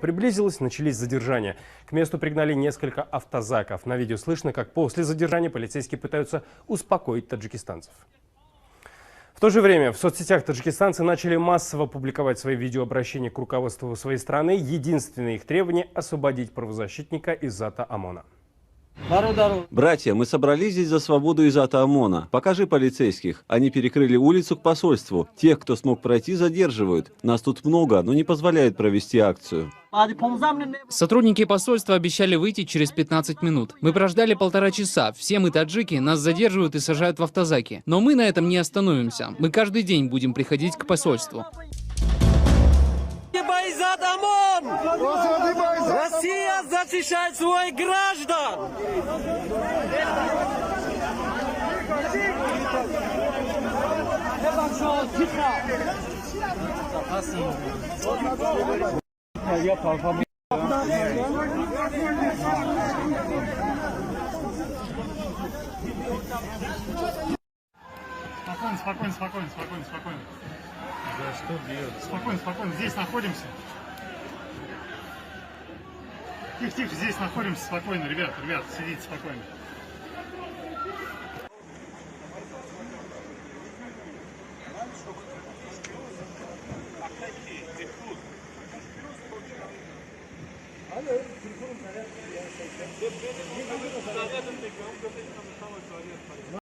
Приблизилась, начались задержания. К месту пригнали несколько автозаков. На видео слышно, как после задержания полицейские пытаются успокоить таджикистанцев. В то же время в соцсетях таджикистанцы начали массово публиковать свои видеообращения к руководству своей страны. Единственное их требование – освободить правозащитника Иззата Омона. Братья, мы собрались здесь за свободу Иззата Омона. Покажи полицейских. Они перекрыли улицу к посольству. Тех, кто смог пройти, задерживают. Нас тут много, но не позволяют провести акцию. Сотрудники посольства обещали выйти через 15 минут. Мы прождали 1,5 часа. Все мы таджики, нас задерживают и сажают в автозаки. Но мы на этом не остановимся. Мы каждый день будем приходить к посольству. Иззат Омон! Россия защищает своих граждан! Спокойно. Да что делать? Спокойно, здесь находимся. Тихо, здесь находимся, спокойно, ребят, сидите спокойно.